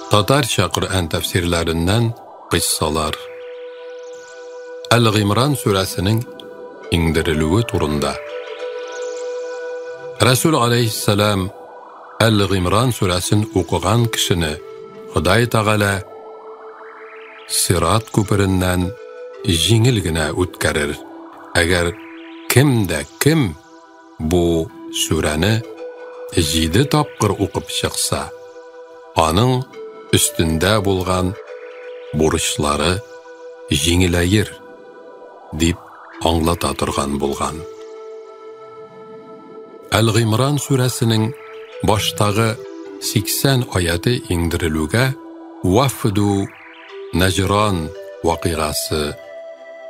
Tatarcha Qur'an tafsirlarindən qissalar. Al-Imran surəsinin indirilüyü turunda. Rasul aleyhisselam Al-Imran surəsini oqıған kişini Xuday Tağala Sirat köpüründən jingilgina o'tkarir. Agar kimda kim bu surəni 7 tapqır o'qib chiqsa, onun üstünde bulgan burçları jingiləyir deb anglata turgan bulgan. Al-Imran surəsinin baştağı 80 ayeti indirilüge Vafdu Najran vaqigası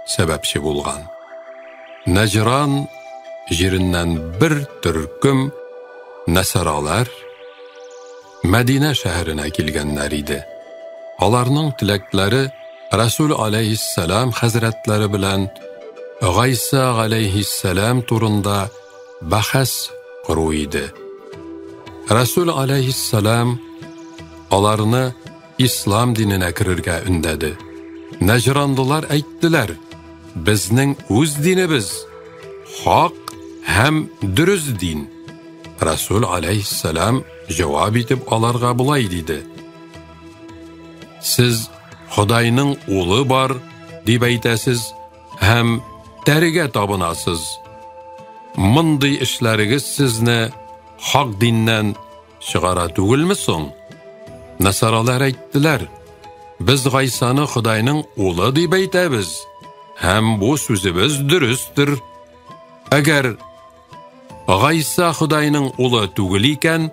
sebepçi bulgan. Najran jerinden bir türküm Nasaralar Medine şəhərinə kilgənlər idi. Onlarının tiləkləri Rasul aleyhisselam həzrətləri bilən Gaysa aleyhisselam turunda bəhəs quru idi. Rasul aleyhisselam onlarını İslam dinine kirirgə ündədi. Necrandılar aytdılar, bizning o'z dinimiz haq hem dürüst din. Rasul aleyhisselam cevap etip alarga bulay dedi. Siz Xudayning oğlu var deb aytasiz, hem teriga tabınasız. Mınday işlerigiz sizni haq dindan çıqara tugilmisin? Nasaralar aytdilar, biz Gaysani Xudayning oğlu deb aytamiz, hem bu sözimiz dürüstdür. Agar Gaysa Xudayning oğlu tugil ekan,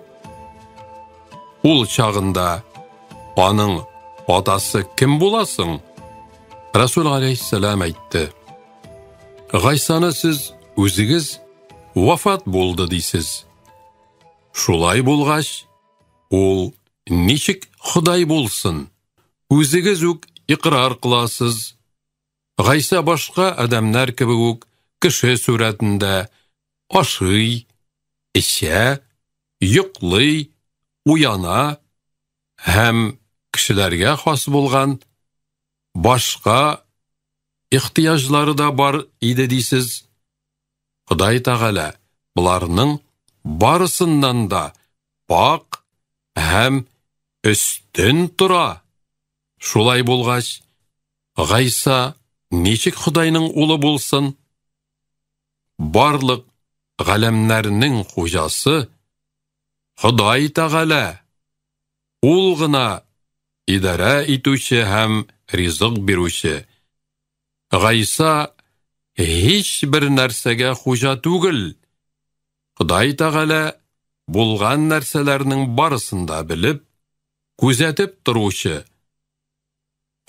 ul çağında onun atası kim bulasın? Rasul aleyhisselam aytdi, Gaysani siz o'zigiz vafat bo'ldi deysiz. Şulay bulgaç, ol nechik Xuday bo'lsin? O'zigiz iqrar qilasız. Gaysa boshqa adamlar kabi kishi suratında aşıy, işe, yuqlıy, uyana, hem kişilerge xos bulgan başka ihtiyacları da var idi deysiz. Xuday Tağala bularının barısından da bak hem üstün tura. Şulay bulgaç, Gaysa nechik Xudayning ulu bulsun? Barlık galemlerinin hocası Xuday Tağala ulgına idare etuvchi hem rizq beruvchi. Gaysa hiç bir narsaga xo'ja tugil. Xuday Tağala bulgan narsalarning barısında bilib, kuzatib turuvchi.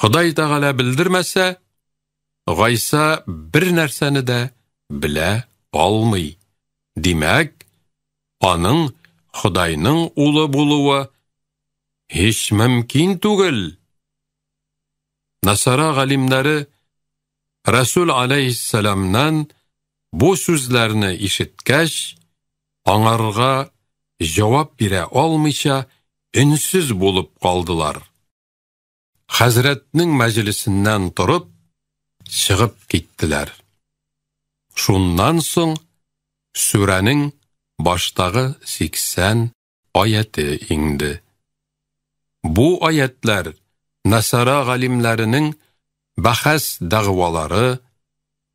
Xuday Tağala bildirmasa, Gaysa bir narsani de bile olmay. Demek, onun Xudayning ulu buluvi hiç mümkün tugil. Nasara galimleri Rasul aleyhisselamdan bu sözlerini işitkeş, anarga cevap bire olmayça ünsüz bulup kaldılar. Hazretning meclisinden turup çıkıp gittiler. Şundan soň surenin baştağı 80 ayeti indi. Bu ayetler Nasara galimlerinin bahas dağvaları,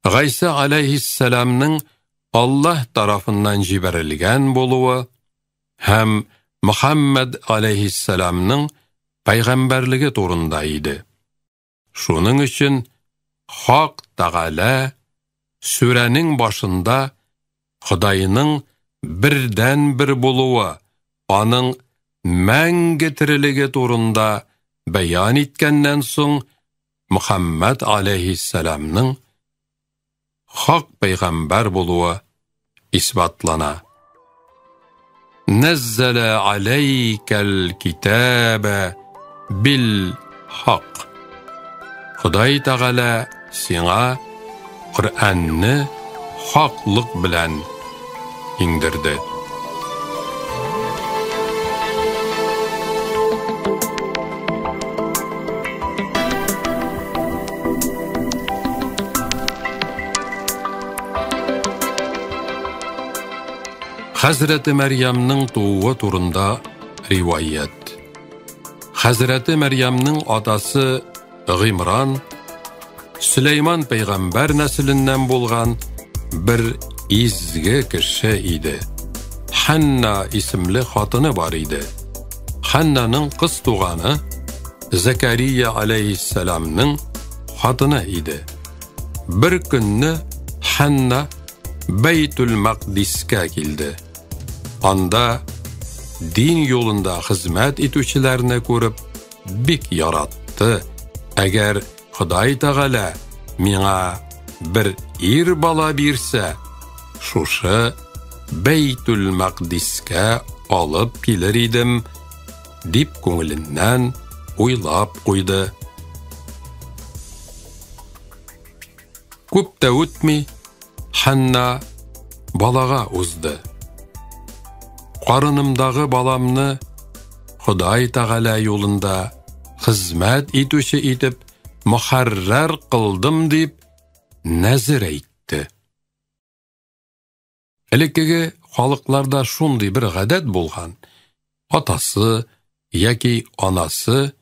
Gaysa aleyhisselamның Allah tarafından jiberilgen boluvu, hem Muhammed aleyhisselamның peygamberligi turundaydı. Şunun için Hak Tağala surenin başında Xudayning birden bir boluvu, onun мәңгі тірілігі турында баян еткеннен соң Muhammed aleyhisselamның haq peygamber buluğu isbatlana. Nezzele aleykel kitabe bil haq. Xuday Tağala sina Qur'anni haqlık bilen indirdi. Hazreti Meryem'nin doğuğu turunda rivayet. Hazreti Meryem'nin atası Gimran, Süleyman peygamber nesilinden bulgan bir izgi kişi idi. Hanna isimli hatını var idi. Hanna'nın kız tuğanı Zekeriya aleyhisselam'nın hatını idi. Bir günni Hanna Beytül Maqdis'e geldi. Anda din yolunda hizmet etüçilerini görüp bik yarattı. Eğer Huday Teala mina bir ir bala birse, şuşu Beytül Maqdis'e alıp gelir idim, dip көңілінен ойлап қойды. Көп те өтмей, Ханна балаға узды. Қарынымдағы баламны Худай Тағала yolunda хизмәт етуші етіп, мұхаррар қылдым деп, нәзір әйтті. Элеккеге халықларда шундай бір ғадет болған. Атасы яки анасы,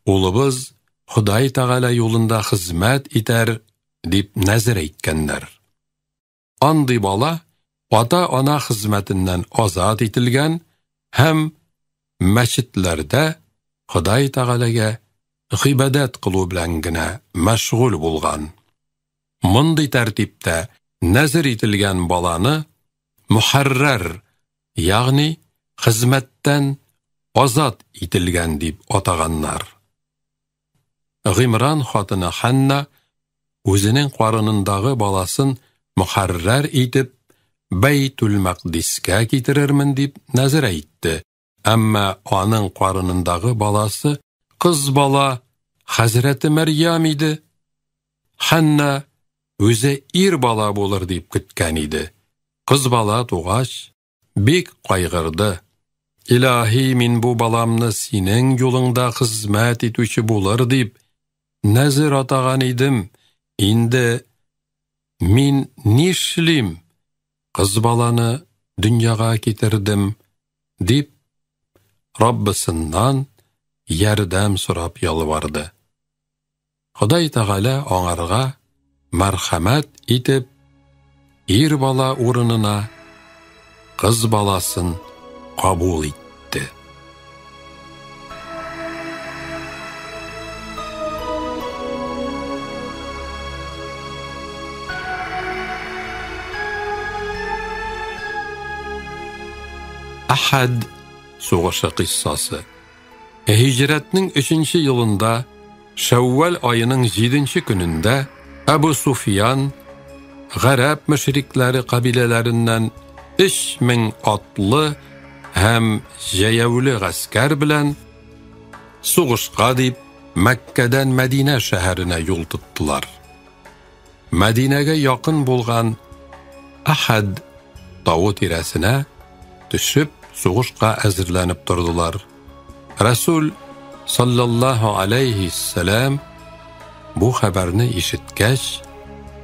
улыбыз Худай Тағала yolunda хизмәт итәр деп нәзір әйткәннәр. Андый бала ата-ана хизмәтеннән азат ителгән һәм мәчетләрдә Худай Тәгаләгә гыйбадат кылу белән генә мәшгуль булган. Мондый тәртиптә нәзер ителгән баланы мухаррар, ягъни хизмәттән азат ителгән дип атаганнар. Гимран хатыны Ханна үзенең карынындагы баласын мухаррар итеп Бейтул Мақдискә китерермен дип нәзер әйтте. Әмма аның карынындагы баласы кыз бала Хәзрәти Мәрьям иде. Ханна үзе ир бала булыр дип көткән иде. Кыз бала тугач бик кайгырды. İlahi min bu balamны синең юлыңда хизмәт итүче булыр дип нәзер атаган идем. Инде мин нишлим? Кыз баланы дөньяга китердем дип Раббысыннан ярдәм сорап ялварды. Худай Тәгалә аңарга мәрхәмәт итеп ир бала урынына кыз баласын кабул итте. Ahad сугышы кыссасы. Hicretning 3-нче елында, Шәввал айының 7-нче көнендә, Әбу Суфиян гарәп мөшрикләре кабиләләреннән 3000 атлы һәм җәяүле гаскәр белән сугышка дип Мәккәдән Мәдинә шәһәренә юл тоттылар. Мәдинәгә якын булган Ахад тау тирәсенә төшеп сугышка әзерләнеп тордылар. Расул саллаллаһу алейхи селам бу хәбәрне ишеткәч,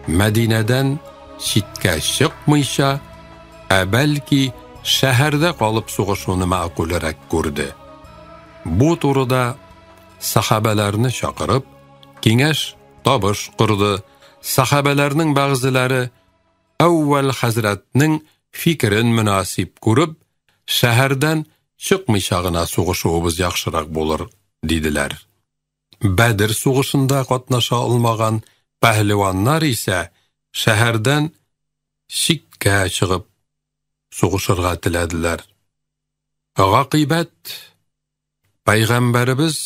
Мәдинәдән читкә чыкмыйча, бәлки шәһәрдә калып сугышуны мәгъкүлрәк күрде. Бу турыда сахабаларны чакырып, киңәш табыш курды. Сахабаларның бәгъзеләре әүвәл хәзрәтнең фикерен мөнасип күреп, шәһәрдән чыкмыйча гына сугышуыбыз яхшырак булыр диделәр. Бәдер сугышында катнаша алмаган пәһлеваннар исә шәһәрдән читкә чыгып сугышырга теләделәр. Гакыйбәт Пайгамбәрбез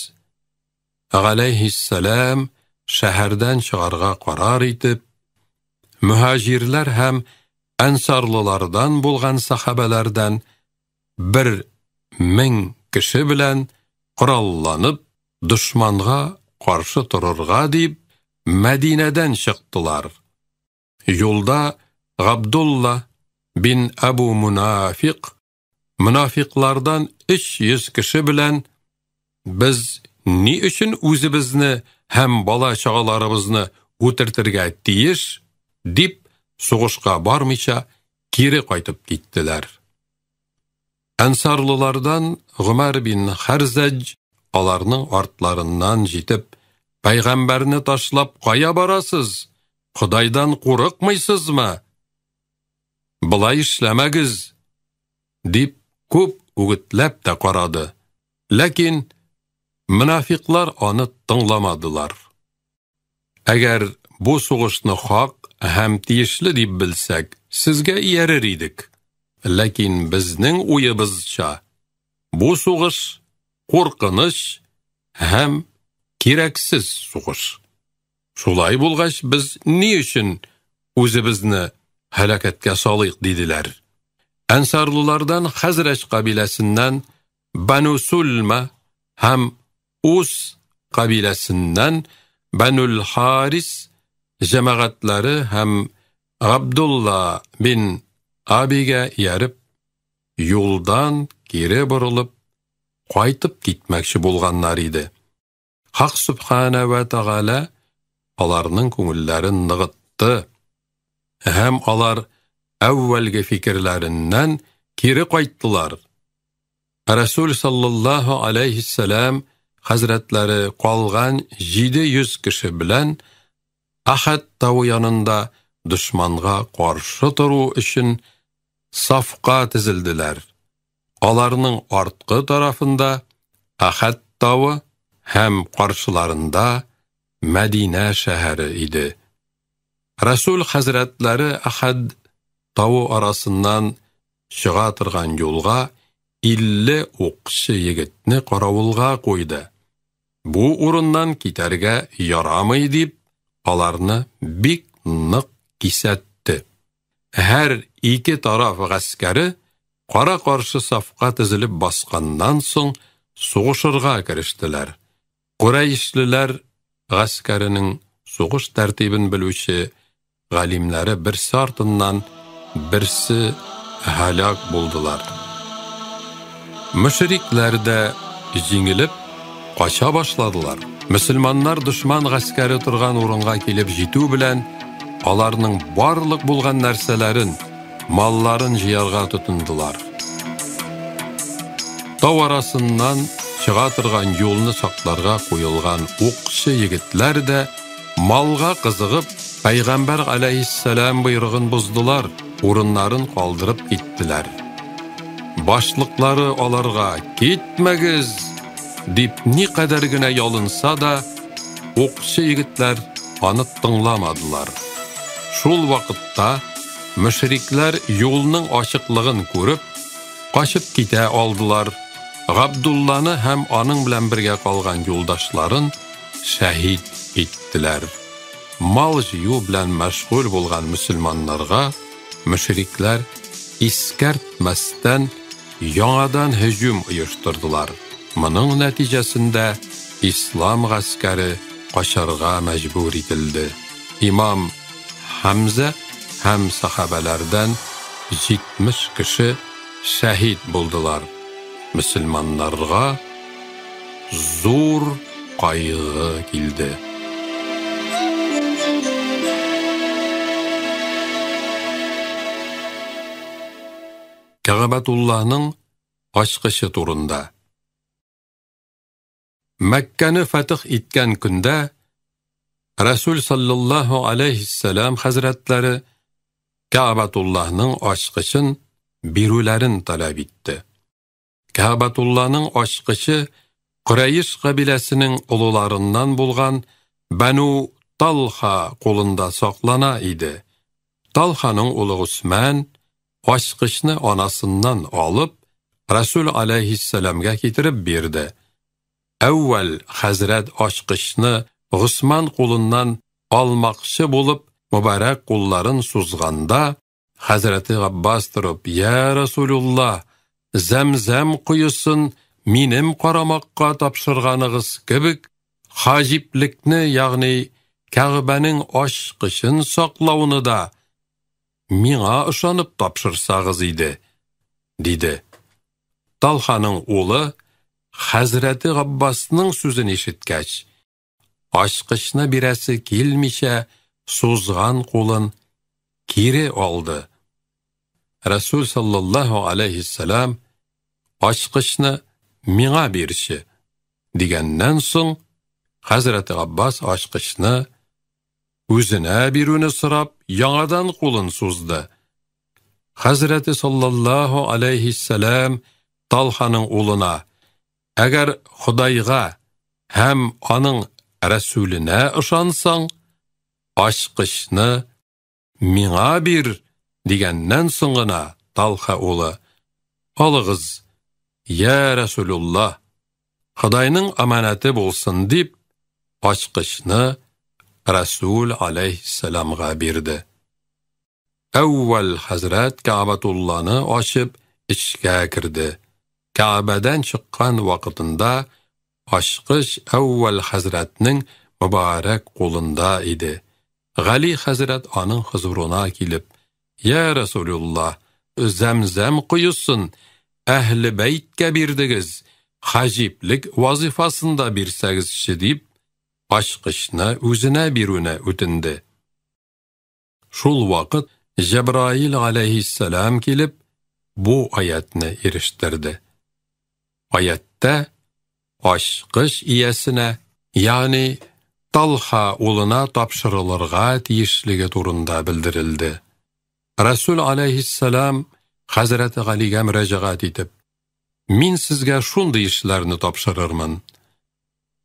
алейхиссалам шәһәрдән чыгарга карар итеп, мухаҗирләр һәм ансарлылардан булган сахабалардан 1000 кеше белән коралланып, душманга каршы торырга дип Мәдинәдән чыктылар. Юлда Габдулла бин Абу Мунафиq munafiqlardan 300 кеше белән biz ни өчен үзебезне һәм бала чагаларыбызны үтертергә тиеш дип сугышка бармыйча кире кайтып киттеләр. Әнсарлылардан Гүмәр бин Хәрзәҗ аларның артларыннан җитеп, «Пәйгамбәрне ташлап кая барасыз? Худайдан курыкмыйсызмы? Булай эшләмәгез!» дип күп үгетләп тә карады. Ләкин мунафиклар аны тыңламадылар. Әгәр бу сугышны хак һәм тиешле дип белсәк, сезгә иярер идек. Ләкин безнең уебызча, бу сугыш куркыныч һәм кирәксез сугыш. Шулай булгач, без ни өчен үзебезне һәлакәткә салыйк диделәр. Әнсарлылардан Хәзрәҗ кабиләсеннән Бану Сульма һәм Ус кабиләсеннән Банул Харис җәмәгатьләре һәм Абдулла бин Абигә ярып, юлдан кире борылып, кайтып китмәкче булганнар иде. Хак Субхана ва Тәгалә аларның күңелләрен ныгытты, һәм алар әүвәлге фикерләреннән кире кайттылар. Расул саллаллаһу алейһиссәлам хәзрәтләре калган 700 кеше белән Ахад тауы янында дошманга каршы тору өчен сафка тезелделәр. Аларның арткы тарафында Ахад тауы һәм каршыларында Мәдинә шәһәре иде. Расул хәзрәтләре Ахад тауы арасыннан чыга торган юлга 50 укчы егетне каравылга куйды. Бу урыннан китәргә ярамый дип, аларны бик нык кисәтте. Һәр ике тараф гаскәре кара-каршы сафка тезелеп басканнан соң сугышырга керештеләр. Курайшлылар гаскәренең сугыш тәртибен белүче галимнәре берсе артыннан берсе һәлак булдылар. Мөшрикләр дә җиңелеп кача башладылар. Мөселманнар дошман гаскәре торган урынга килеп җитү белән аларның барлык булган нәрсәләрен, малларын җыярга тотындылар. Тау арасыннан чыга торган юлны сакларга куелган укчы егетләр дә малга кызыгып, Пәйгамбәр алейһиссәлам буйрыгын буздылар, урыннарын калдырып киттеләр. Башлыклары аларга «Китмәгез!» дип никадәр генә ялынса да, укчы егетләр аны тыңламадылар. Шул вакытта мөшрикләр юлның ачыклыгын күреп, качып китә алдылар. Габдулланы һәм аның белән бергә калган юлдашларын шәһид иттеләр. Мал җыю белән мәшгуль булган мөселманнарга мөшрикләр искәртмәстән яңадан һөҗүм оештырдылар. Моның нәтиҗәсендә ислам гаскәре качарга мәҗбүр ителде. Имам Хамза һәм сахабалардан 70 кеше шәһид булдылар. Мөселманнарга зур кайгы килде. Кәгъбәтуллаһның ачкычы турында. Мәккәне фатих иткән көндә Расул саллаллаһу алейһиссәлам хәзрәтләре Кәгъбәтуллаһның ачкычын бирүләрен таләп итте. Кәгъбәтуллаһның ачкычы Курайш кабиләсенең улыларыннан булган Бану Талха кулында саклана иде. Талханың улы Усман ачкычны анасыннан алып, Расул алейһиссәламгә китереп бирде. Әүвәл хәзрәт ачкычны Усман кулыннан алмакчы булып, мубарак кулларын сузганда, хәзрәте Габбас торып: "Я Расулуллаһ, Зәмзәм куйысын минем карамакка тапшырганыгыз кебек, хаҗиплекне, ягъни Кәгъбәнең ачкычын саклауны да миңа ышанып тапшырсагыз иде", диде. Талханың улы хәзрәте Габбасның сүзен ишеткәч, ачкычны бирәсе килмичә сузган кулын кире алды. Расул саллаллаһу алейһиссәлам açqışni miңа berişi. Degenden soň Hazreti Abbas açqışni özüne biruni sırap yaňadan qulun suzdy. Hazreti sallallahu aleyhisselam Talhanyň uluna, "Eger Hudaýga hem anyň Resuline ışansaň, açqışni miňa bir" degenden soňuna Talha uly, "Alygyz, ya Resulullah, Hudaýnyň amanaty bolsun" dip açqışni Resul aleyhisselamga berdi. Awwal Hazrat Ka'batullahny açyp içke kirdi. Ka'badan çıqqan wagtynda açqış Awwal Hazratning mübarek qolunda idi. Gali Hazrat anyň huzuruna kilip, "Ya Resulullah, Zemzem quyusun ähli beytke birdigiz, hajiplik wazifasynda birsegiz" dip açqışni özüne birune ötündi. Şol wagt Cebrail aleyhisselam kilip bu ayetni eriştirdi. Ayette açqış iyesine, yani Talha uluna tapşırılırga tiyişligi turunda bildirildi. Resul aleyhisselam Hazreti Ali'ge müracaat etip, "Min sizge şunday işlerini tapşırırmın.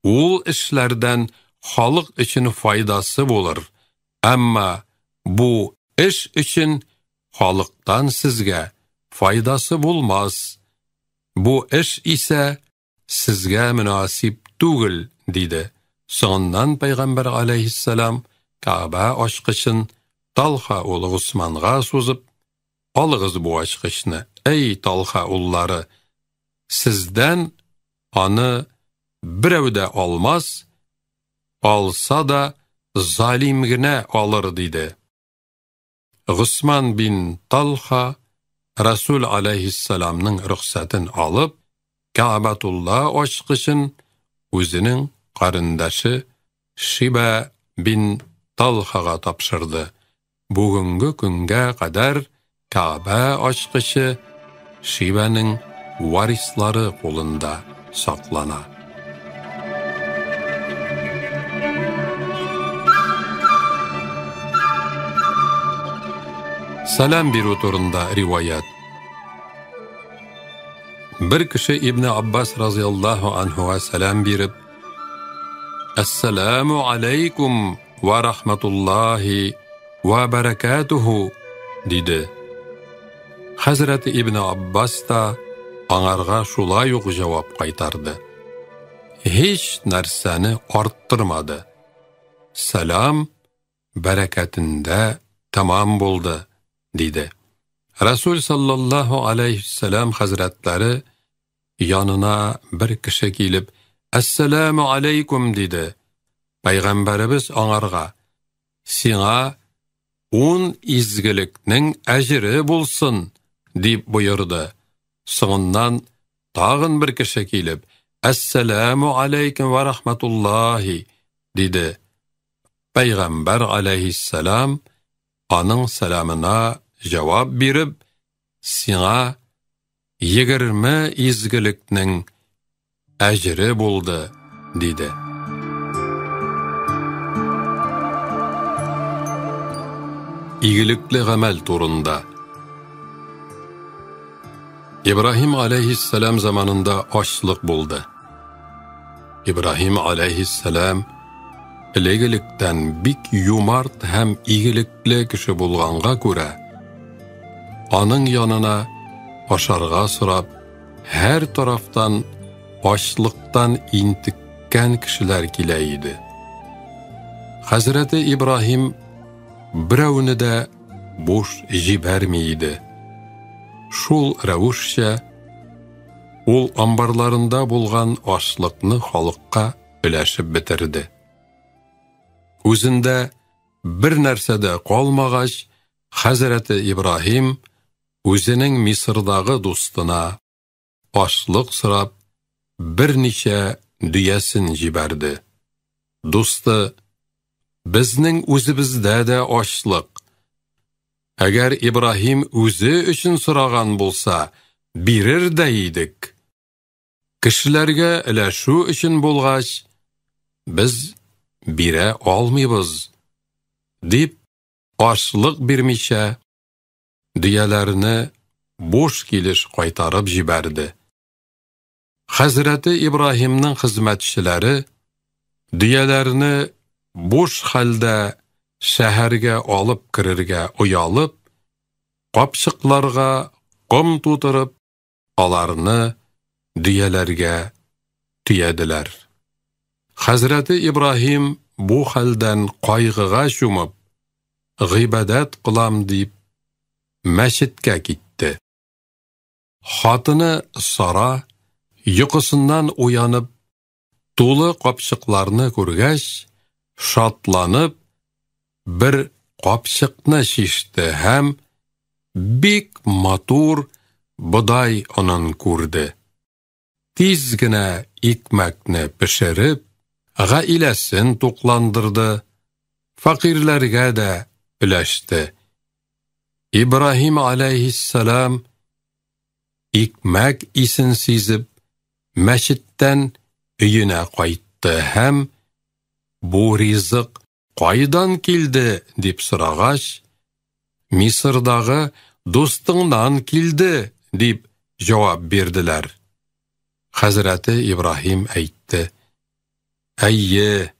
Ol işlerden halyk için faydası bolur. Amma bu iş için halyktan sizge faydası bolmaz. Bu iş ise sizge münasip tugil" dedi. Soňdan Peygamber aleyhisselam Ka'ba açqışyn Talha oğlu Osman'a suzup, "Alygyz bu açqışny, ey Talha ullary, sizden any birewde almaz, alsa da zalimgine alır" dedi. Osman bin Talha Resul aleyhisselamның ruhsatyn alıp, Ka'batullah açqışyn özüniň qarindaşy Shiba bin Talhaga tapşırdı. Bugünkü günge kadar Ka'ba açqışı Shiba'nın varislari qolunda saklana. Salam biru turunda rivayet. Bir kişi İbn Abbas razıyallahu anhu'a salam berip, "Assalamu aleykum ve rahmetullahi ve berekatuhu" dedi. Hazreti İbn Abbas da anarga şulay uq jawap qaytardı. Hiç narsani arttırmadı. Salam bereketinde tamam boldu dedi. Resul sallallahu aleyhisselam hazretleri yanına bir kişi gelip, "Esselamu aleykum" dedi. Peygamberimiz anarga, "Siňa 10 izgilikning ajri bolsun" dip buyurdu. Soňundan tagyn bir kişi gelip, "Esselamu aleykum ve rahmetullahi" dedi. Peygamber aleyhisselam anyň salamına jawap berip, "Siňa 20 izgilikning ajri boldy" dedi. İyilikli amel turunda. İbrahim aleyhisselam zamanında açlık buldu. İbrahim aleyhisselam iyilikten bik yumart hem iyilikli kişi bulganga göre anın yanına aşarga sırap her taraftan açlıktan intikken kişiler kileydi. Hazreti İbrahim birawni de boş jibermeydi. Şul ravuşça ol ambarlarında bulgan açlıkны halykka bileşip bitirdi. Özünde bir nersede qalmagaç Hazreti İbrahim özünün Misirdağı dostuna açlık sırap bir neçe düyesin jiberdi. Dostu, bizning özübizde de açlık. Eğer İbrahim özü üçün sıragan bolsa, бирер дә идек. Кешеләргә өләшү өчен булгач, без бирә алмыйбыз, дип ашлык бирмичә, дөяләрне буш килеш кайтарып җибәрде. Хәзрәте Ибраһимның хезмәтчеләре дөяләрне буш хәлдә шәһәргә алып керергә уялып, капчыкларга ком тутырып, аларны дөяләргә төяделәр. Хәзрәте Ибраһим бу хәлдән кайгыга чумып, гыйбадәт кылам дип, мәчеткә китте. Хатыны Сара йокысыннан уянып, тулы капчыкларны күргәч, шатланып, бер капчыкны шиште һәм бик матур бодай онын күрде. Тиз генә икмәкне пешереп, гаиләсен тукландырды, фақирләргә дә өләште. Ибраһим алейхиссалам икмәк исен сизеп, мәчеттән өенә кайтты һәм бу ризык кайдан килде дип сорагач, Мисырдагы дустыңнан килде дип җавап бирделәр. Хәзрәте Ибраһим әйтте: "Әйе,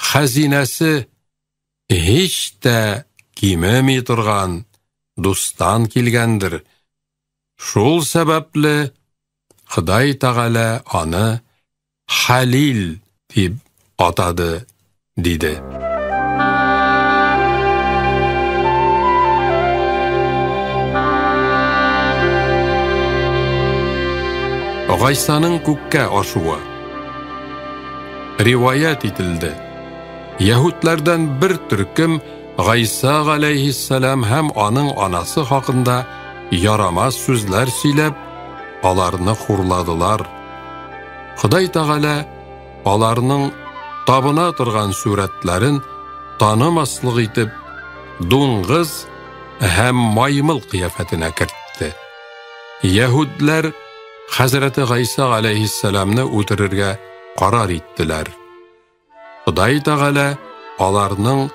хәзинәсе һич тә кимеми торган дустан килгәндер. Шул сәбәпле Ходай Тәгалә аны Халил дип атады", диде. Гайсаның күккә ашуы. Риваят ителде. Яһудлардан бер төркем Гайса алейхиссалам һәм аның анасы хакында ярамас сүзләр сөйләп, аларны хурладылар. Ходай Тәгалә аларның табына торган сүрәтләрен танымаслык итеп, дуңгыз һәм маймыл кыяфәтенә кертте. Яһудлар Хәзрәте Гайса алейхиссаламны үтерергә карар иттеләр. Ходай Тәгалә аларның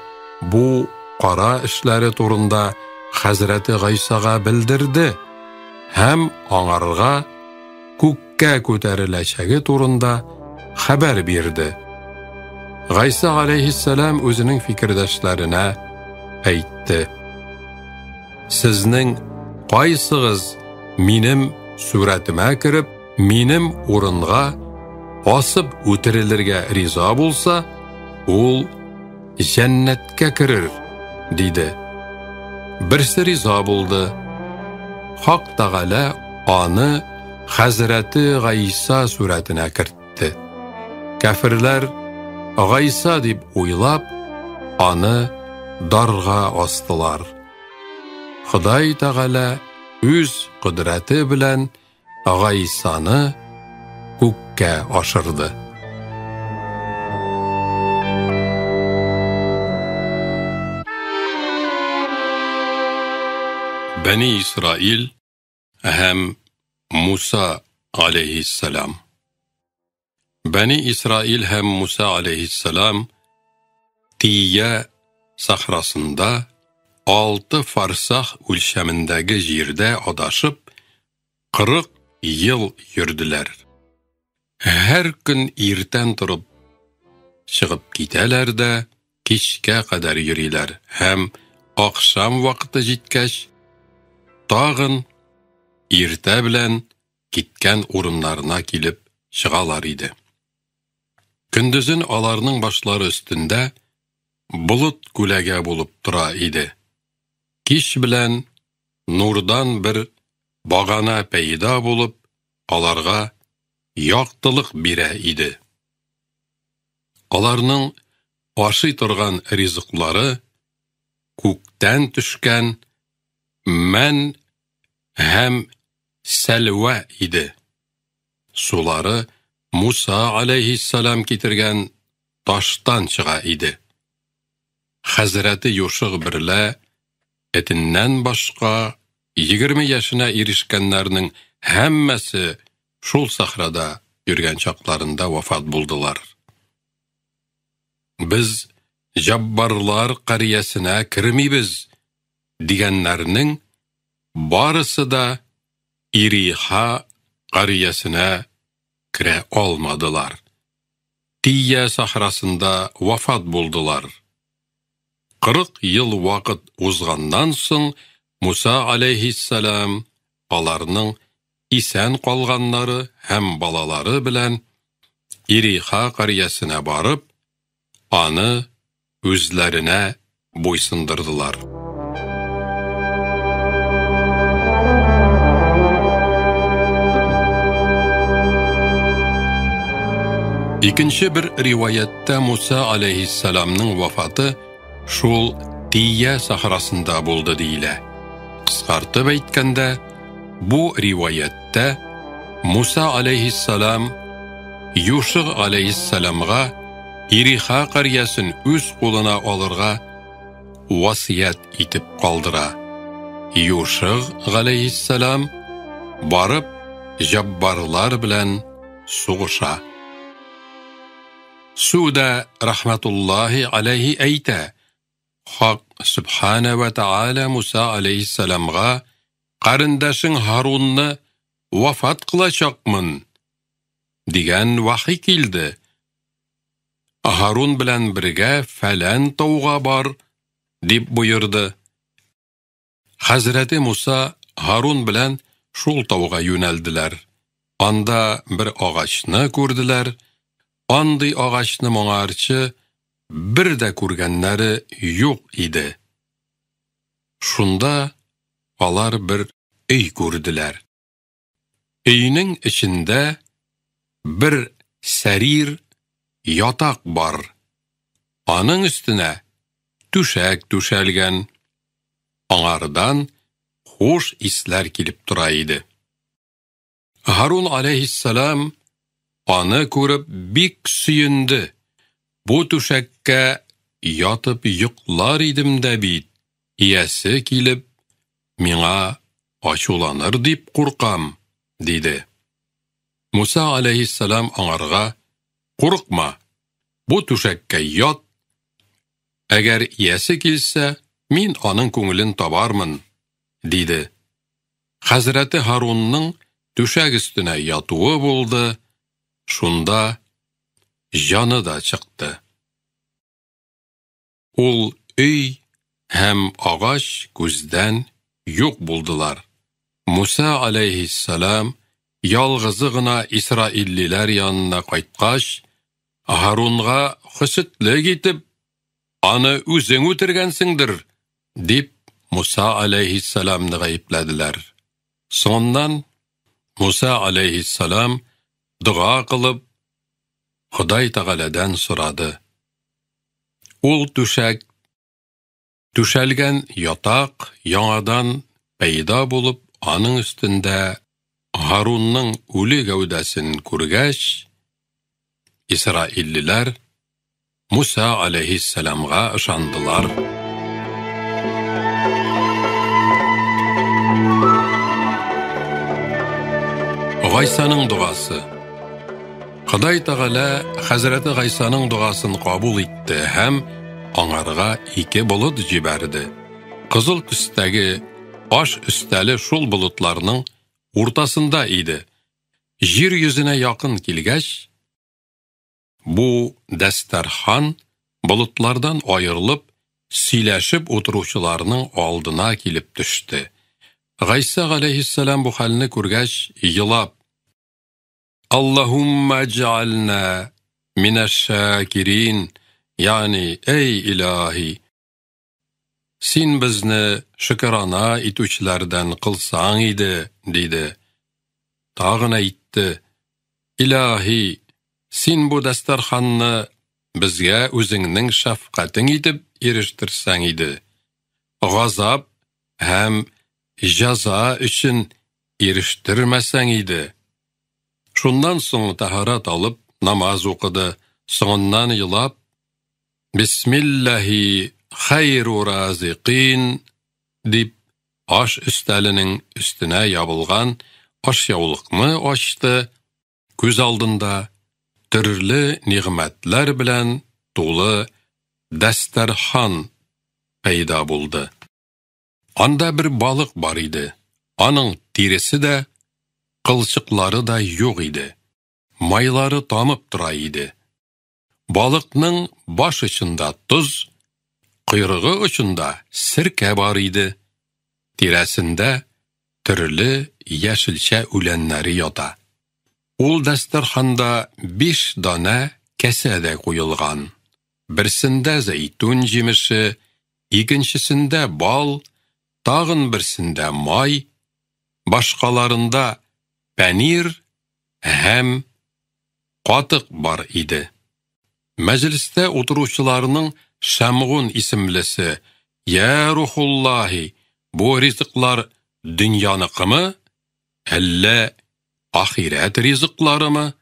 бу кара эшләре турында Хәзрәте Гайсага белдерде һәм аңарга күккә күтәреләчәге турында хәбәр бирде. Гайса алейхиссалам үзенең фикердәшләренә әйтте: "Сезнең кайсыгыз минем сүрәтемә кирип, минем урынга асып үтерелергә риза булса, ул җәннәткә кирер", диде. Берсе риза булды. Хак Тәгалә аны Хәзрәте Гайса сүрәтенә кертте. Кафирләр Гайса дип уйлап, аны дарга астылар. Ходай Тәгалә үз кудрәте белән Гайсаны күккә ашырды. Бәни Исраил һәм Муса алейхиссалам. Бәни Исраил һәм Муса алейхиссалам Тия сахрасында 6 фарсах үлчәмендәге җирдә адашып 40 ел йөрделәр. Һәр көн иртән торып чыгып китәләр дә кичкә кадәр йөриләр һәм акшам вакыты җиткәч тагын иртә белән киткән урыннарына килеп чыгалар иде. Көндезен аларның башлары өстендә болыт күләгә булып тора иде. Кич белән нурдан бер багана пәйда булып, аларга яктылык бирә иде. Аларның ашый торган ризыклары күктән төшкән мән һәм сәлвә иде. Сулары Муса алейхиссалам китергән таштан чыга иде. Хәзрәте Юшык берлә этеннән башка 20 yaşına erişkenlerinin hemmesi şul sahrada yürgen çaklarında vafat buldular. Biz Jabbarlar qariyasına kirmibiz digenlerinin barısı da İriha qariyasına kire olmadılar. Tiyye sahrasında vafat buldular. 40 yıl vakit uzgandan soň Musa aleyhisselam alarının isen qalganları hem balaları bilen İriha qariyasına barıp anı özlerine boysundurdular. İkinci bir rivayette Musa aleyhisselamның vafatı şul Tiyye sahrasında buldu diyle. Kıskartıp aytkanda, bu rivayette Musa aleyhisselam Yuşuq aleyhisselamga İriha qaryasin öz qoluna alırga vasiyet itip qaldıra. Yuşuq aleyhisselam barıp Jabbarlar bilen suğuşa. Suda rahmetullahi aleyhi eyte, Hak Subhane ve Taala Musa aleyhisselamga qarindaşın Harun'ni vafat qılacakmın digen vahiy kildi. Harun bilen birge falan tawga bar dip buyurdu. Hazreti Musa Harun bilen şul tawga yöneldiler. Anda bir ağaçni gördüler. Andy ağaçni moңarçı bir de kurgenleri yok idi. Şunda alar bir ey gördüler. Eynin içinde bir serir yatak bar. Anın üstüne düşek düşelgen. Anardan hoş isler kilip duraydı. Harun aleyhisselam anı görüp bik süyündü. Bu düşekke yatıp yıklar idim de bit. İyesi kilip miňa açulanır dip kurkam, dedi. Musa aleyhisselam anarga, korkma, bu tüşekke yat. Eğer iyesi kilse, min anın köngülün tabarmın, dedi. Hazreti Harun'ның tüşek üstüne yatığı buldu, şunda canı da çıktı. Ol öy hem ağaç gözden yok buldular. Musa aleyhisselam yalgızıgına İsrailliler yanına qaytqaş, Harun'a hüsütle gitip, anı özün ötürgensindir, dip Musa aleyhisselam'ı gayıplediler. Sondan Musa aleyhisselam dua kılıp, Huday Tağala'dan soradı. Ol düşelgen yatak yaňadan peyda bulup, anın üstünde Harun'ның ölü gövdesin kurgeç, İsrailliler Musa aleyhisselam'a ışandılar. Gaysa'nın duası. Huday Tağala Hazreti Gaysa'nın duasını kabul etti hem anarga 2 bulut jiberdi. Kızıl tüstegi aş üsteli şul bulutlarının ortasında idi. Jir yüzüne yakın kilgeç, bu desterhan bulutlardan ayrılıp sileşip oturuşularının aldına kilip düştü. Gaysa aleyhisselam bu halini kurgeç yılap, Allahumma cealna mineşşakirin, yani ey ilahi, sin bizni şükrana itüçlerden kılsan idi, dedi. Tağın aytdı, ilahi, sin bu dastarxanni bizge özüngning şafqatin edip eriştirsen idi. Gazap hem jaza için eriştirmesen idi. Şundan soň taharat alıp namaz okudu. Soňundan yılap, Bismillahi hayru raziqin dip аш өстәленең өстенә ябылган ашъяулыкны ачты, күз алдында төрле нигъмәтләр белән тулы дәстәрхан пайда булды. Анда бер балык бар иде. Аның тиресе дә, кылчыклары да юк иде. Майлары тамып тора иде. Балыкның баш очында туз, койрыгы очында сиркә бар иде. Тирәсендә төрле яшелчә үләннәре ята. Ул дәстәрханда 5 дана кәсәдә куелган. Берсендә зәйтүн җимеше, икенчесендә бал, тагын берсендә май, башкаларында пәнир һәм катык бар иде. Мәҗлестә утыручыларның Шәмгун исемлесе: "Я Рухуллаһи, бу ризыклар дөньяныкымы, әллә ахират ризыкларымы?"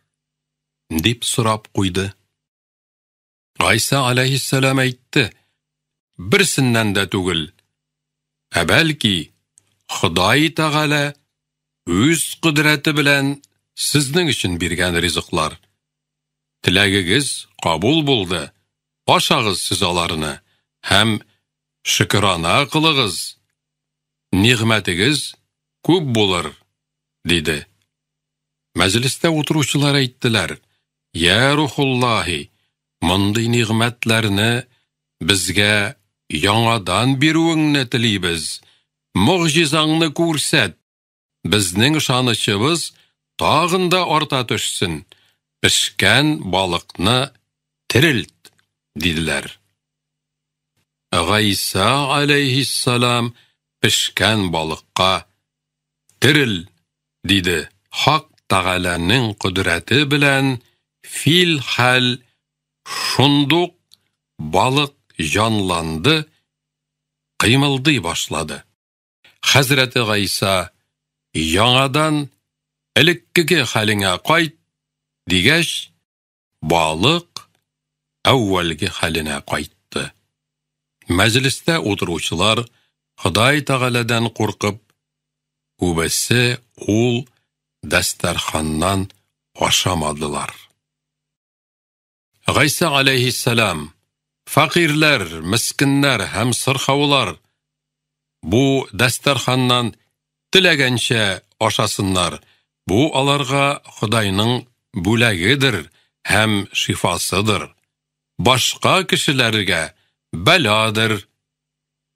дип сорап куйды. Гайса алейхиссалам әйтте: "Берсеннән дә түгел, бәлки Ходай Тәгалә үз кудрәте белән сезнең өчен биргән ризыклар. Теләгегез кабул булды. Ашагыз сез аларны һәм шөкрана кылыгыз. Нигъмәтегез күп булыр", диде. Мәҗлестә утыручылар әйттеләр: "Я Рухуллаһи, мондый нигъмәтләрне безгә яңадан бирүеңне телибез. Мугъҗизаңны күрсәт. Безнең ышанычыбыз тагын да арта төшсен. Пешкән балыкны терелт", диделәр. Гайса алейхиссалам пешкән балыкка "Терел", диде. Хак Тәгаләнең кудрәте белән фил хәл шундук балык җанланды, кыймылдый башлады. Хәзрәте Гайса яңадан элеккеге хәлеңә кайт дигәч, балык әүвәлге хәленә кайтты. Мәҗлестә утыручылар Ходай Тәгаләдән куркып, күбесе ул дәстәрханнан ашамадылар. Гайса алейхиссалам: "Фақирләр, мискиннәр һәм сырхаулар, бу дәстәрханнан теләгәнчә ашасыннар. Бу аларга Худайның бүләгедер һәм шифасыдыр. Башка кешеләргә бәладыр."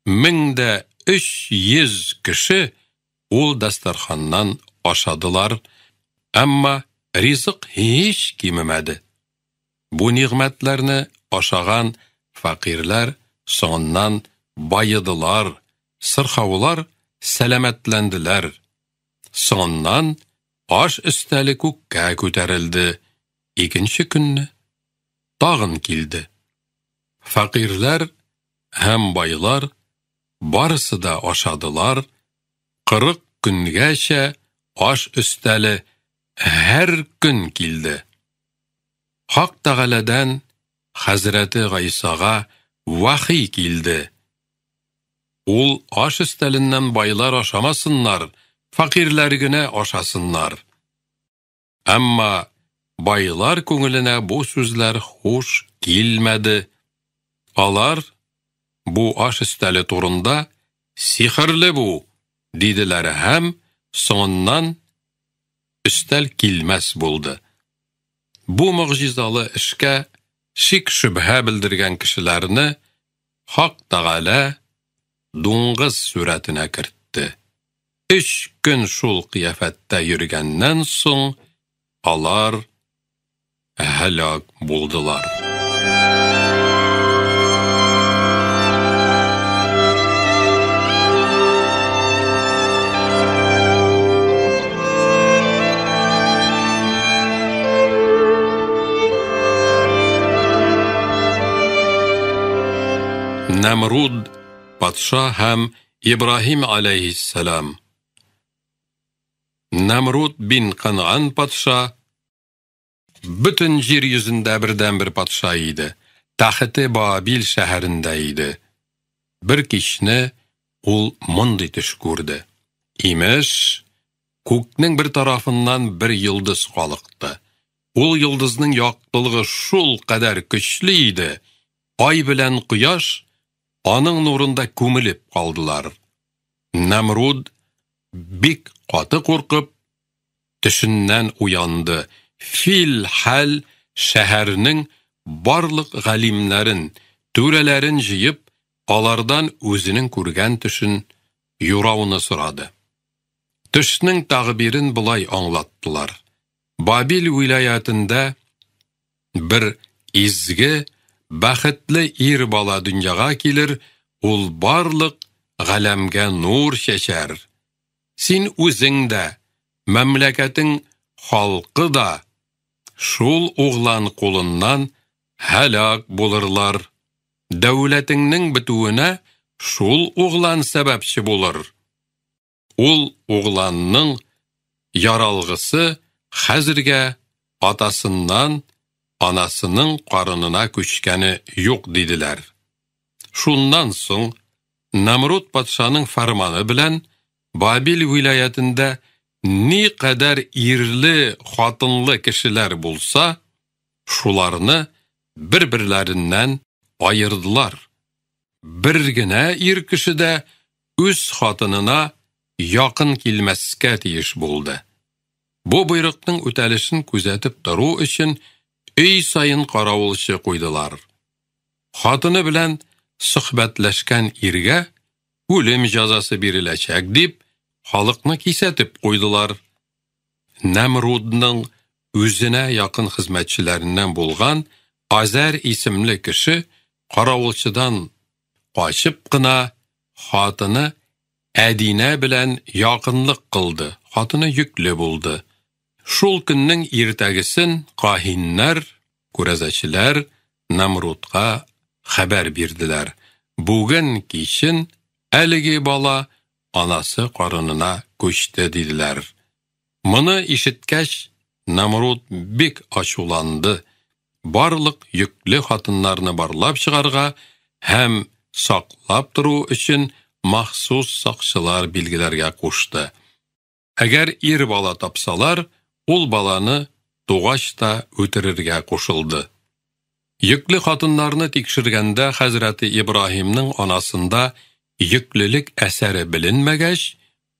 1300 кеше ул дәстәрханнан ашадылар, әмма ризык һич кимемәде. Бу нигъмәтләрне ашаган фақирләр соңыннан байыдылар, сырхаулар сәламәтләнделәр. Соңыннан аш өстәле күккә күтәрелде. Икенче көнне тагын килде. Фақирләр һәм байлар барысы да ашадылар. 40 көнгәчә аш өстәле һәр көн килде. Хак Тәгаләдән Хәзрәте Гайсага вахи килде. Ул аш өстәленнән байлар ашамасыннар, фақирләр генә ашасыннар. Әмма байлар күңеленә бу сүзләр хуш килмәде. Алар бу аш өстәле турында "Сихрле бу", диделәр һәм соңыннан өстәл килмәс булды. Бу мугъҗизалы эшкә шик-шөбһә белдергән кешеләрне Хак Тәгалә дуңгыз сүрәтенә кертте. 3 көн шул кыяфәттә йөргәннән соң алар һәлак булдылар. Намруд патша һәм Ибраһим алейхиссалам. Намруд бин Канан патша бөтен җир йөзендә бердән-бер патша иде. Тахты Бабил шәһәрендә иде. Бер кичне ул мондый төш күрде. Имеш, күкнең бер тарафыннан бер йылдыз калыкты. Ул йылдызның яктылыгы шул кадәр көчле иде, ай белән кояш аның нурында күмелеп калдылар. Намруд бик каты куркып төшеннән уянды. Фил-хәл шәһәрнең барлык галимнәрен, түрәләрен җыеп, алардан үзенең күргән төшен юрауны сорады. Төшнең тагбирен булай аңлаттылар. Бабил вилаятында бер изге, бәхетле ир бала дөньяга килер, ул барлык галәмгә нур чәчәр. Син үзең дә, мәмләкәтең халкы да шул углан кулыннан һәлак булырлар. Дәүләтеңнең бетүенә шул углан сәбәпче булыр. Ул угланның яралгысы хәзергә атасыннан анасының карынына күчкәне юк диделәр. Шуннан соң Намруд патшаның фәрманы белән Бабил вилаятында ни кадәр ирле, хатынлы кешеләр булса, шуларны бер-берләреннән айырдылар. Бер генә ир кеше дә үз хатынына якын килмәскә тиеш булды. Бу буйрыкның үтәлешен күзәтеп тору өчен өй сайын каравылчы куйдылар. Хатыны белән сөхбәтләшкән иргә үлем җәзасы биреләчәк дип, халыкны кисәтеп куйдылар. Намрудның үзенә якын хезмәтчеләреннән булган Азар исемле кеше каравылчыдан качып кына хатыны Әдинә белән якынлык кылды. Хатыны йөкле булды. Шул көннең иртәгесен каһиннәр, күрәзәчеләр Намрудка хәбәр бирделәр. Бүген кичен әлеге бала анасы карынына күчте диделәр. Моны ишеткәч, Намруд бик ачуланды. Барлык йөкле хатыннарны барлап чыгарга һәм саклап тору өчен махсус сакчылар билгеләргә кушты. Әгәр ир бала тапсалар, ул баланы тугач та үтерергә кушылды. Йөкле хатыннарны тикшергәндә Хәзрәти Ибраһимның анасында йөклелек әсәре беленмәгәч,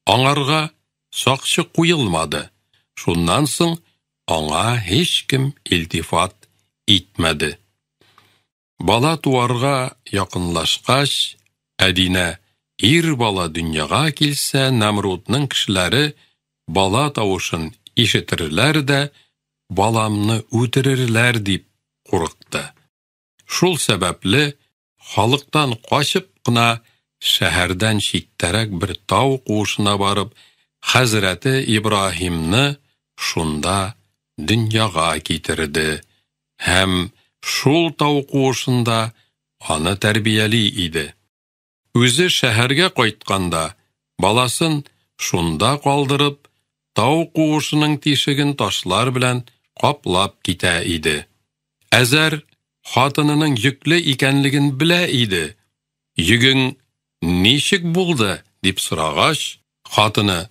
аңарга сакчы куелмады. Шуннан соң аңа һичкем илтифат итмәде. Бала туарга якынлашкач, Әдинә, ир бала дөньяга килсә, Намрудның кешеләре бала тавышын ишетерләр дә, баламны үтерерләр дип курыкты. Шул сәбәпле халыктан качып кына шәһәрдән читтәрәк бер тау куышына барып, Хәзрәти Ибраһимны шунда дөньяга китерде. Һәм шул тау куышында аны тәрбияли иде. Үзе шәһәргә кайтканда, баласын шунда калдырып, тау куышының тишеген ташлар белән каплап китә иде. Әзәр хатынының йөкле икәнлеген белә иде. Йөгең ничек булды дип сорагач, хатыны: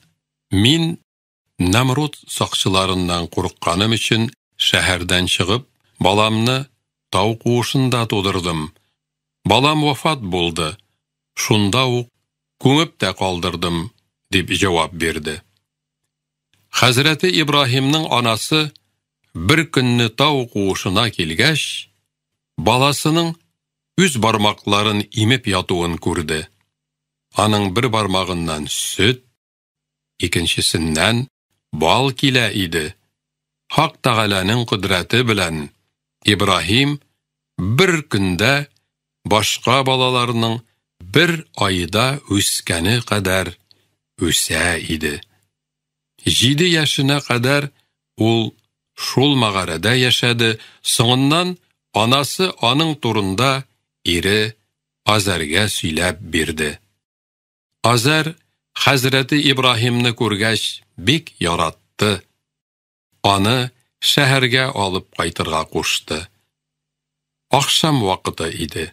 мин Намруд сакчыларыннан курыкканым өчен шәһәрдән чыгып, баламны тау куышында тудырдым. Балам вафат булды. Шунда ук күмеп тә калдырдым, дип җавап бирде. Хәзрәти Ибраһимның анасы бер көнне тау куышына килгәч, баласының үз бармакларын имеп ятуын күрде. Аның бер бармагыннан сөт, икенчесеннән бал килә иде. Хак Тәгаләнең кудрәте белән Ибраһим бер көндә башка балаларның бер айда үскәне кадәр үсә иде. 7 яшенә кадәр ул шул мәгарәдә яшәде. Соңыннан анасы аның турында ире Азарга сөйләп бирде. Азар Хәзрәти Ибраһимны күргәч бик яратты. Аны шәһәргә алып кайтырга кушты. Ахшам вакыты иде.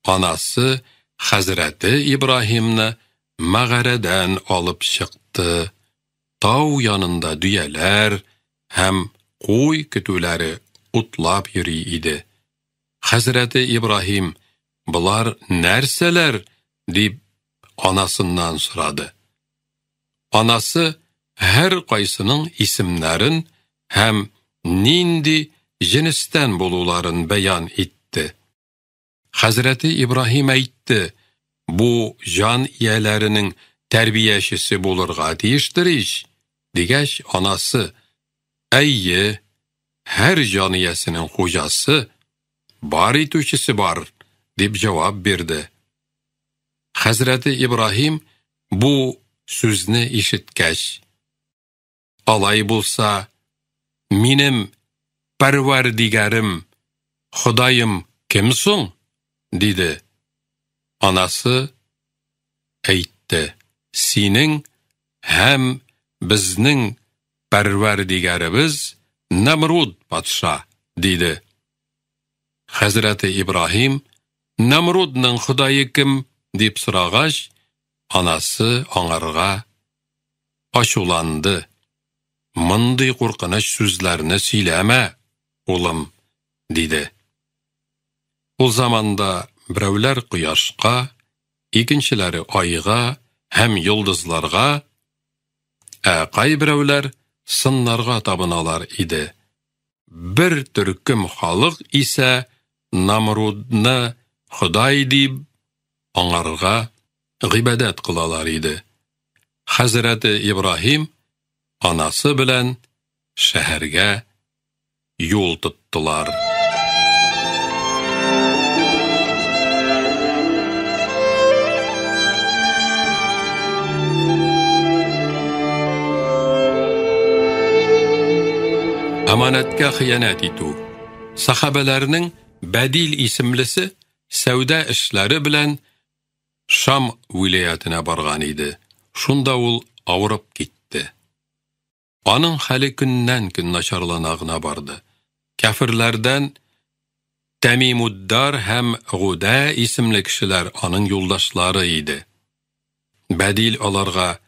Анасы Hazreti İbrahimni mağaradan alıp çıktı. Tağ yanında düyeler hem qo'y kütüleri utlab yürü idi. Hazreti İbrahim, bular nerseler deyip anasından soradı. Anası her qaysının isimlerin hem nindi jinisten buluların beyan etti. Hazreti İbrahim aytdı, bu can iyelerinin terbiyesisi bulurga deyiştir iş. Digeç anası, eyyi, her caniyesinin hocası, bari tüçisi var, deyip cevap verdi. Hazreti İbrahim bu sözünü işitkeş. Alay bulsa, minim perverdigarım, Xudayım kimsin? Dedi. Anası aytdı, senin hem bizning perverdigarimiz Namrud podsha, dedi. Hazreti İbrahim, Namrudning Xudoyi kim? Deb so'ragach, anası anarga aşulandı. Mınday qo'rqinish so'zlarni siylama, oğlum, dedi. O zamanda birovlar quyoshga, ikinchilari oyga, hem yulduzlarga, qay birovlar sinlarga tapınalar idi. Bir türküm xalq ise Namrudni Xudoy deb anarga ibadat qılalar idi. Hazreti İbrahim anası bilen şehirge yol tuttular. Amanatga xiyanat etu. Sahabelerinin Badil isimlisi savdo ishlari bilan Şam vilayatına bargan idi. Şunda ol avırıp gitti. Onun hali günden gün naşarlanağına bardı. Kafirlerden Temimuddar hem Guda isimli kişiler onun yoldaşları idi. Badil alarga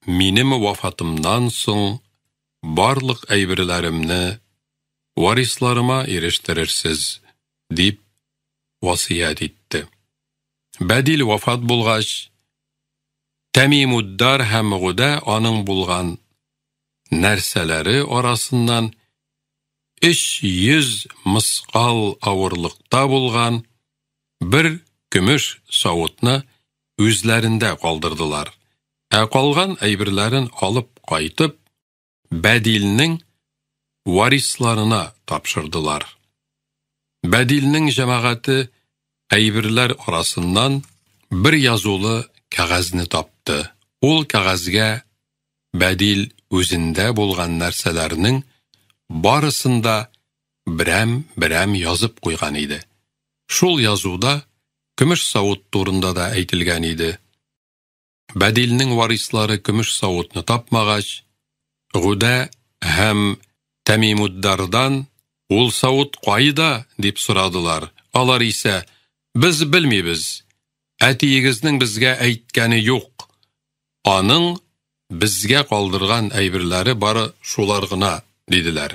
minim vafatımdan soň barlık eybirlerimni varislarıma eriştirirsiz, deyip vasiyet etti. Badil vafat bulgaç, Temimuddar hem Guda onun bulgan nerseleri arasından 300 misqal avırlıkta bulgan bir gümüş savutni özlerinde kaldırdılar. Kalgan eybirlerin alıp kaytıp Badilning varislarına tapşırdılar. Badilning cemaati eybirler arasından bir yazılı kağazni taptı. Ol kağazga Badil özünde bulgan nerselerinin barısında birem yazıp koygan idi. Şol yazıda gümüş savut turunda da aytilgan idi. Badilning varislari gümüş savutni tapmagaç, Guda hem Temimuddardan ol savut qayda deb so'radılar. Alar ise biz bilmeybiz. Atiyigizning bizga aytgani yo'q. Onun bizga qoldirgan aybirlari bari shulargina dediler.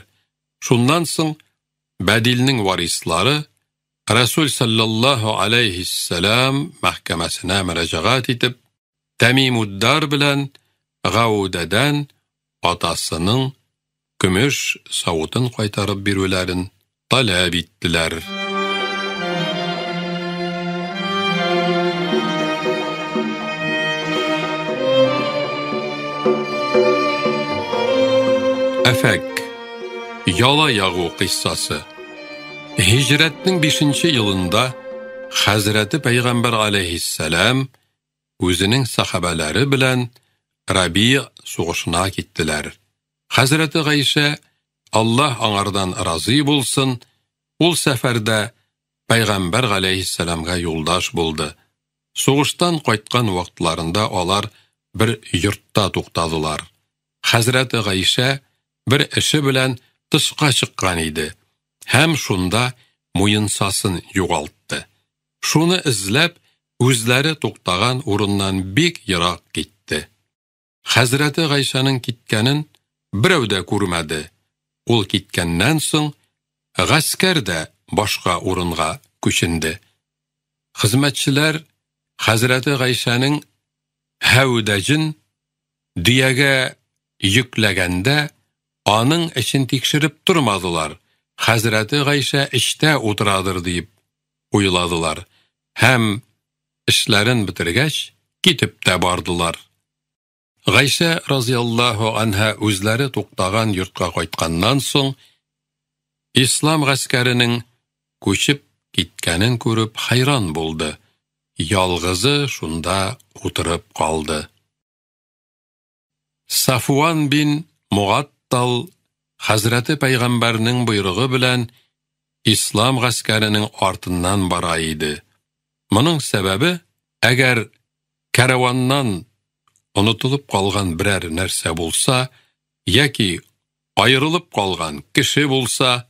Şundan soň Badilning varislari Rasul sallallahu aleyhisselam mahkemesine müracaat etip Temimuddar bilen Gaudadan atasının gümüş savutun qaytarıp birülerin talep ettiler. Efek, yala yağı kıssası. Hicretinin 5. yılında Hazreti Peygamber aleyhisselam özünün sahabeleri bilen Rabi soğuşuna gittiler. Hazreti Ayşe, Allah anardan razı bulsun, ol seferde Peygamber aleyhisselamga yoldaş buldu. Soğuştan qaytkan vaktlarında olar bir yurtta to'xtadılar. Hazreti Ayşe bir işi bilen tışqa çıqqan idi. Hem şunda moyunsasın yoğalttı. Şunu izlep үзләре туктаган урыннан бик ерак китте. Хәзрәте Гайшаның киткәнен берәү дә күрмәде. Ул киткәннән соң гаскәр дә башка урынга күченде. Хезмәтчеләр Хәзрәте Гайшаның һәүдәҗен дөягә йөкләгәндә аның эшен тикшереп тормадылар. Хәзрәте Гайша эштә утырадыр дип уйладылар. Һәм эшләрен бетергәч, китеп тә бардылар. Гайша разияллаһу анха үзләре туктаган йортка кайтканнан соң, ислам гаскәренең күчеп киткәнен күреп хайран булды. Ялгызы шунда утырып калды. Сафуан бин Мугаттал Хәзрәте Пәйгамбәрнең буйрыгы белән ислам гаскәренең артыннан бара иде. Моның сәбәбе, әгәр кәрваннан онытылып калган берәр нәрсә булса, яки айрылып калган кеше булса,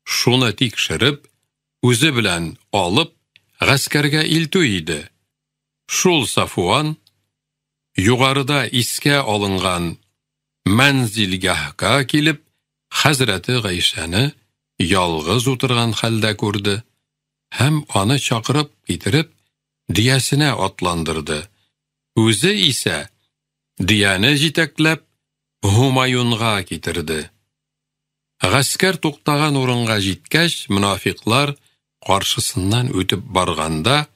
шуны тикшереп, үзе белән алып, гаскәргә илтү иде. Шул Сафуан югарыда искә алынган мәнзилгәһкә килеп, Хәзрәте Гайшаны ялгыз утырган хәлдә күрде һәм аны чакырып китереп, диясенә атландырды. Үзе исә дияне җитәкләп Хумаюнга китерде. Гаскәр туктаган урынга җиткәч, мунафиклар каршысыннан үтеп барганда,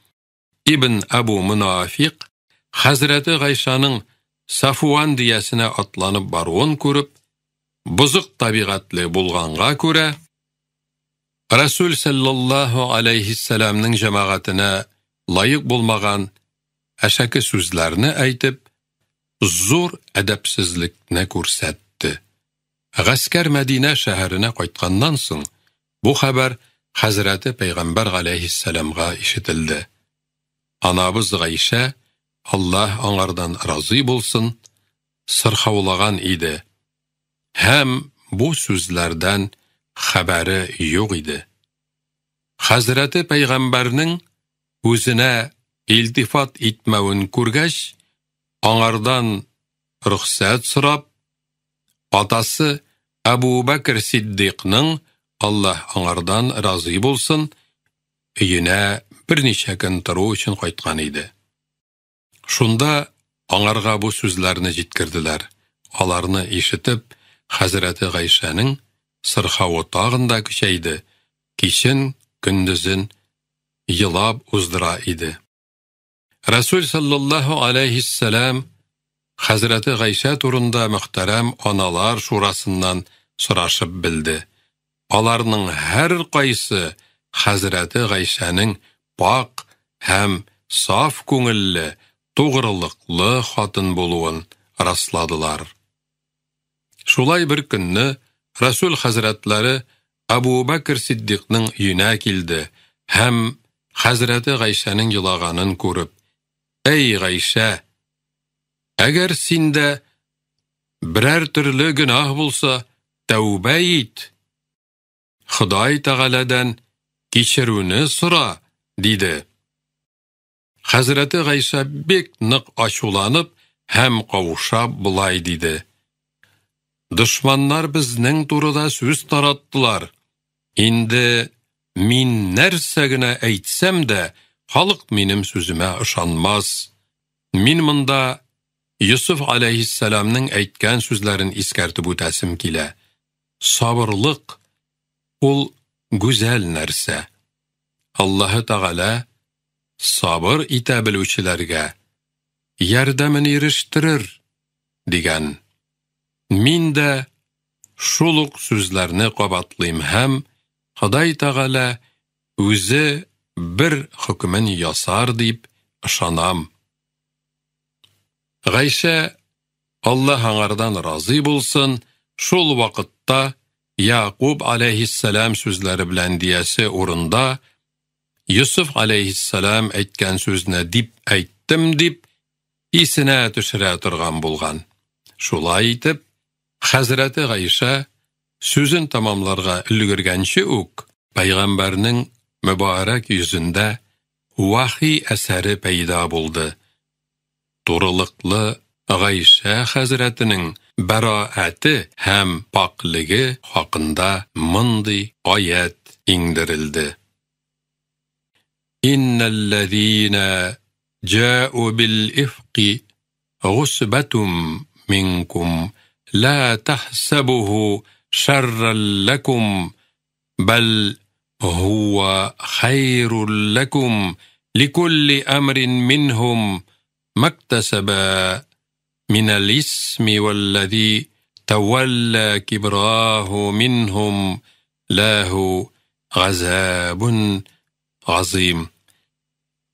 Ибн Абу Мунафиq Хәзрәте Гайшаның Сафуан диясенә атланып баруын күреп, бузык табигатлы булганга күрә, Расул саллаллаһу алейхи селамның җәмәгатенә лайык булмаган әшәке сүзләрне әйтеп, зур әдәпсезлекне күрсәтте. Гаскәр Мәдинә шәһәренә кайтканнан соң, бу хәбәр Хәзрәте Пәйгамбәр алейхиссаламга ишетелде. Анабыз Гайша, Аллаһ аңардан разый булсын, сырхаулаган иде. Һәм бу сүзләрдән хәбәре юк иде. Хәзрәте Пәйгамбәрнең үзенә илтифат итмәвен күргәч, аңардан рөхсәт сорап, атасы Әбу Бәкр Сиддиқның, Аллаһ аңардан разый булсын, өенә берничә көн тору өчен кайткан иде. Шунда аңарга бу сүзләрне җиткерделәр. Аларны ишетеп, Хәзрәте Гайшаның сырхавы тагын да көчәйде. Кичен, көндезен елап уздыра иде. Расул саллаллаһу алейхиссалам Хәзрәте Гайша турында мөхтәрәм аналар шурасыннан сорашып белде. Аларның һәр кайсы Хәзрәте Гайшаның пак һәм саф күңелле, тугрылыклы хатын булуын расладылар. Шулай бер көнне Расул хәзрәтләре Әбу Бәкр Сиддиқның өенә килде һәм Хәзрәте Гайшаның елаганын күреп, «Эй Гайша, әгәр синдә берәр төрле гөнаһ булса, тәүбә ит. Ходай Тәгаләдән кичерүне сора», диде. Хәзрәте Гайша бик нык ачуланып һәм каушап булай диде. Дошманнар безнең турыда сүз тараттылар. Инде мин нәрсә генә әйтсәм дә, халык минем сүземә ышанмас. Мин монда Юсуф алейхиссаламның әйткән сүзләрен искәртеп үтәсем килә. Сабырлык ул гүзәл нәрсә. Аллаһы Тәгалә сабыр итә белүчеләргә ярдәмен ирештерер дигән. Мин дә шул ук сүзләрне кабатлыйм һәм Ходай Тәгалә үзе бер хөкмен ясар дип ышанам. Гайша, Аллаһ аңардан разый булсын, шул вакытта Яқуб алейхиссалам сүзләре белән диясе урында Юсуф алейхиссалам әйткән сүзне дип әйттем дип исенә төшерә торган булган. Шулай итеп, Хәзрәте Гайша сүзен тамамларга өлгергәнче үк Пәйгамбәрнең мөбарәк йөзендә вахи әсәре пәйда булды. Турылыклы Гайша хәзрәтенең барааты һәм паклыгы хакында мондый аят иңдерелде. Инналлазина جاءوا بالإفق عصبة منكم لا تحسبوه شرا لكم بل هو خير لكم لكل أمر منهم ما اكتسب من الإثم والذي تولى كبراه منهم له عذاب عظيم.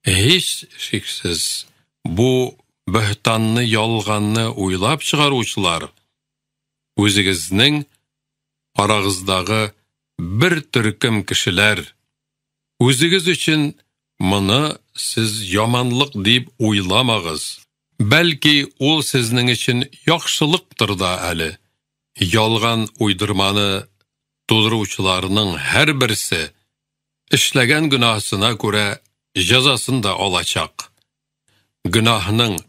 Hiç şüphesiz bu böhtanны ялганны уйлап чыгаручылар үзегезнең арагыздагы бер төркем кешеләр. Үзегез өчен моны сез яманлык дип уйламагыз. Бәлки ул сезнең өчен яхшылыктыр да әле. Ялган уйдырманы тудыручыларның һәр берсе эшләгән гөнаһына күрә жазасын да алачак. Гөнаһның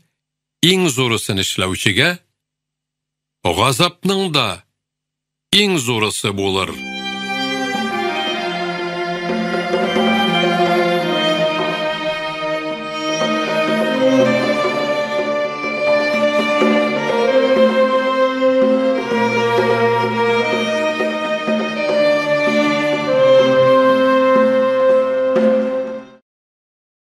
иң зурысын эшләүчегә газапның да иң зурысы булыр.